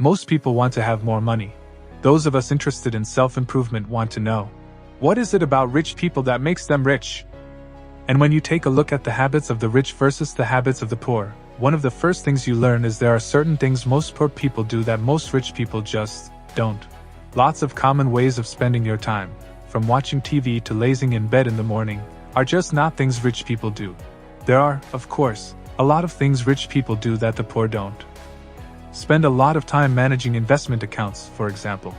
Most people want to have more money. Those of us interested in self-improvement want to know, what is it about rich people that makes them rich? And when you take a look at the habits of the rich versus the habits of the poor, one of the first things you learn is there are certain things most poor people do that most rich people just don't. Lots of common ways of spending your time, from watching TV to lazing in bed in the morning, are just not things rich people do. There are, of course, a lot of things rich people do that the poor don't. Spend a lot of time managing investment accounts, for example.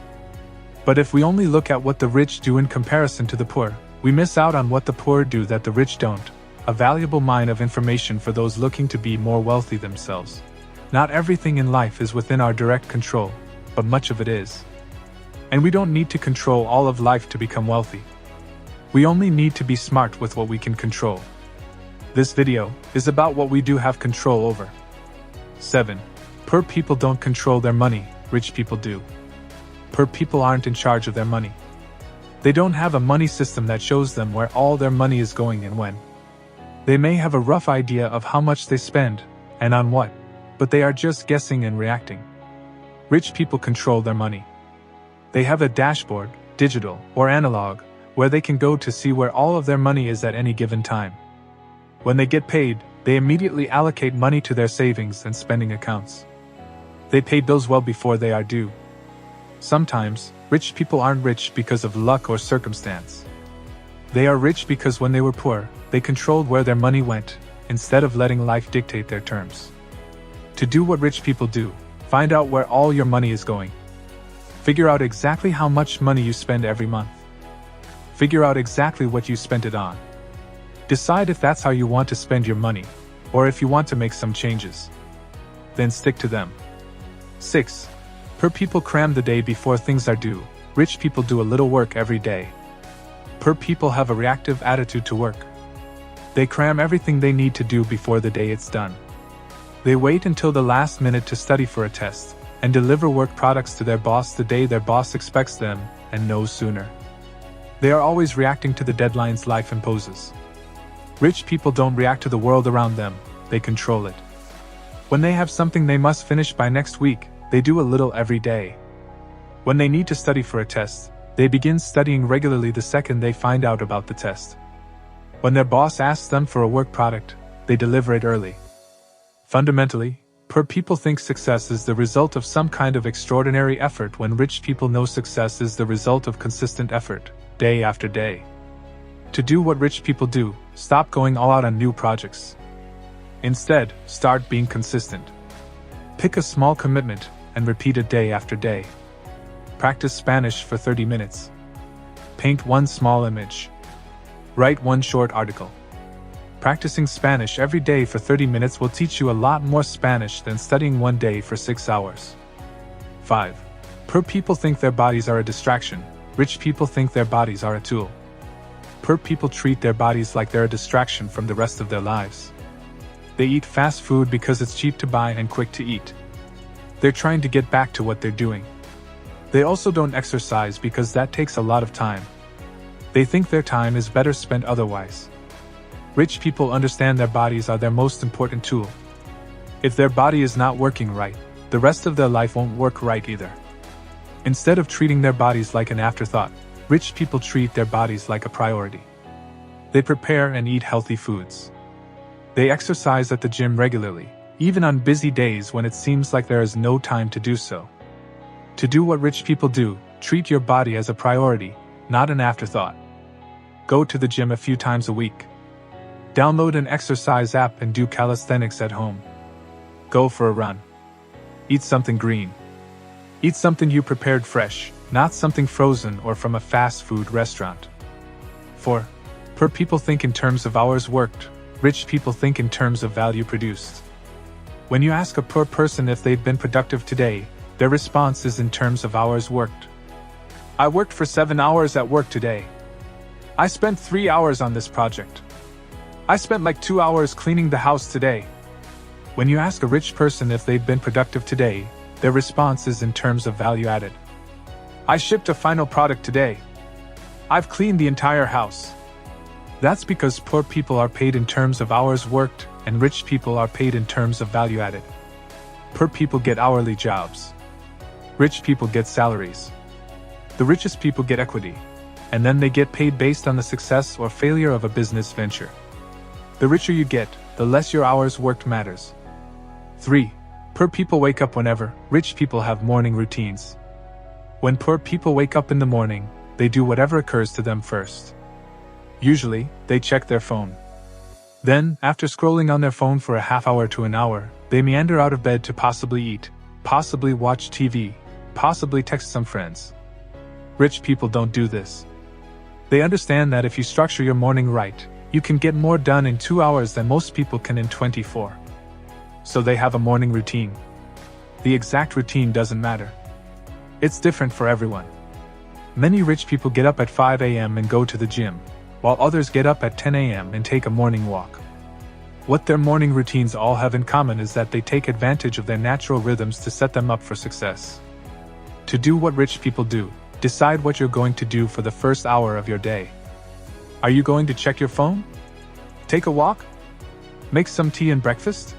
But if we only look at what the rich do in comparison to the poor, we miss out on what the poor do that the rich don't. A valuable mine of information for those looking to be more wealthy themselves. Not everything in life is within our direct control, but much of it is. And we don't need to control all of life to become wealthy. We only need to be smart with what we can control. This video is about what we do have control over. 7. Poor people don't control their money, rich people do. Poor people aren't in charge of their money. They don't have a money system that shows them where all their money is going and when. They may have a rough idea of how much they spend, and on what, but they are just guessing and reacting. Rich people control their money. They have a dashboard, digital or analog, where they can go to see where all of their money is at any given time. When they get paid, they immediately allocate money to their savings and spending accounts. They pay bills well before they are due. Sometimes, rich people aren't rich because of luck or circumstance. They are rich because when they were poor, they controlled where their money went, instead of letting life dictate their terms. To do what rich people do, find out where all your money is going. Figure out exactly how much money you spend every month. Figure out exactly what you spent it on. Decide if that's how you want to spend your money, or if you want to make some changes. Then stick to them. 6. Poor people cram the day before things are due. Rich people do a little work every day. Poor people have a reactive attitude to work. They cram everything they need to do before the day it's done. They wait until the last minute to study for a test, and deliver work products to their boss the day their boss expects them, and no sooner. They are always reacting to the deadlines life imposes. Rich people don't react to the world around them, they control it. When they have something they must finish by next week, they do a little every day. When they need to study for a test, they begin studying regularly the second they find out about the test. When their boss asks them for a work product, they deliver it early. Fundamentally, poor people think success is the result of some kind of extraordinary effort when rich people know success is the result of consistent effort, day after day. To do what rich people do, stop going all out on new projects. Instead, start being consistent. Pick a small commitment and repeat it day after day. Practice Spanish for 30 minutes. Paint one small image. Write one short article. Practicing Spanish every day for 30 minutes will teach you a lot more Spanish than studying one day for 6 hours. 5. Poor people think their bodies are a distraction. Rich people think their bodies are a tool. Poor people treat their bodies like they're a distraction from the rest of their lives. They eat fast food because it's cheap to buy and quick to eat. They're trying to get back to what they're doing. They also don't exercise because that takes a lot of time. They think their time is better spent otherwise. Rich people understand their bodies are their most important tool. If their body is not working right, the rest of their life won't work right either. Instead of treating their bodies like an afterthought, rich people treat their bodies like a priority. They prepare and eat healthy foods. They exercise at the gym regularly, even on busy days when it seems like there is no time to do so. To do what rich people do, treat your body as a priority, not an afterthought. Go to the gym a few times a week. Download an exercise app and do calisthenics at home. Go for a run. Eat something green. Eat something you prepared fresh, not something frozen or from a fast food restaurant. 4. Poor people think in terms of hours worked. Rich people think in terms of value produced. When you ask a poor person if they've been productive today, their response is in terms of hours worked. I worked for 7 hours at work today. I spent 3 hours on this project. I spent like 2 hours cleaning the house today. When you ask a rich person if they've been productive today, their response is in terms of value added. I shipped a final product today. I've cleaned the entire house. That's because poor people are paid in terms of hours worked, and rich people are paid in terms of value added. Poor people get hourly jobs. Rich people get salaries. The richest people get equity, and then they get paid based on the success or failure of a business venture. The richer you get, the less your hours worked matters. 3. Poor people wake up whenever. Rich people have morning routines. When poor people wake up in the morning, they do whatever occurs to them first. Usually, they check their phone. Then, after scrolling on their phone for a half hour to an hour, they meander out of bed to possibly eat, possibly watch TV, possibly text some friends. Rich people don't do this. They understand that if you structure your morning right, you can get more done in 2 hours than most people can in 24. So they have a morning routine. The exact routine doesn't matter. It's different for everyone. Many rich people get up at 5 a.m. and go to the gym, while others get up at 10 a.m. and take a morning walk. What their morning routines all have in common is that they take advantage of their natural rhythms to set them up for success. To do what rich people do, decide what you're going to do for the first hour of your day. Are you going to check your phone? Take a walk? Make some tea and breakfast?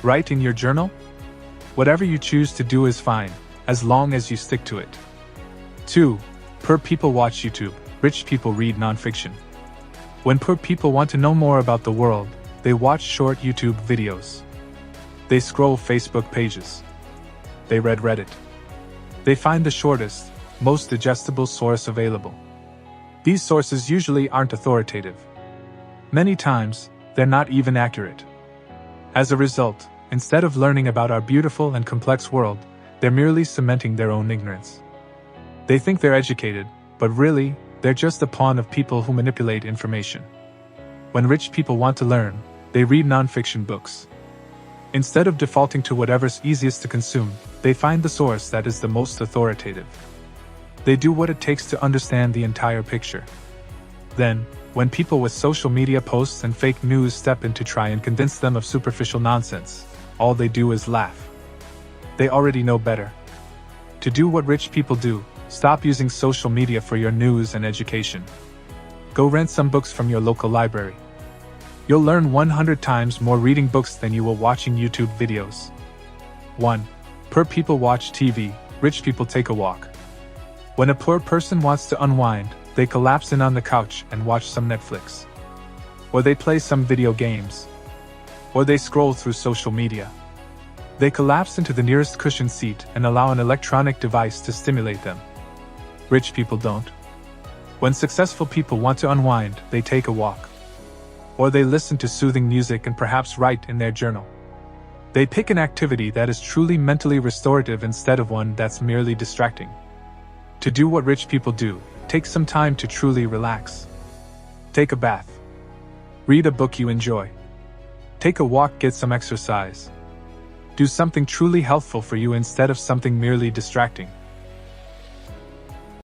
Write in your journal? Whatever you choose to do is fine, as long as you stick to it. 2. Poor people watch YouTube. Rich people read nonfiction. When poor people want to know more about the world, they watch short YouTube videos. They scroll Facebook pages. They read Reddit. They find the shortest, most digestible source available. These sources usually aren't authoritative. Many times, they're not even accurate. As a result, instead of learning about our beautiful and complex world, they're merely cementing their own ignorance. They think they're educated, but really, they're just a pawn of people who manipulate information. When rich people want to learn, they read nonfiction books. Instead of defaulting to whatever's easiest to consume, they find the source that is the most authoritative. They do what it takes to understand the entire picture. Then, when people with social media posts and fake news step in to try and convince them of superficial nonsense, all they do is laugh. They already know better. To do what rich people do, stop using social media for your news and education. Go rent some books from your local library. You'll learn 100 times more reading books than you will watching YouTube videos. 1. Poor people watch TV, rich people take a walk. When a poor person wants to unwind, they collapse in on the couch and watch some Netflix. Or they play some video games. Or they scroll through social media. They collapse into the nearest cushioned seat and allow an electronic device to stimulate them. Rich people don't. When successful people want to unwind, they take a walk. Or they listen to soothing music and perhaps write in their journal. They pick an activity that is truly mentally restorative instead of one that's merely distracting. To do what rich people do, take some time to truly relax. Take a bath. Read a book you enjoy. Take a walk, get some exercise. Do something truly healthful for you instead of something merely distracting.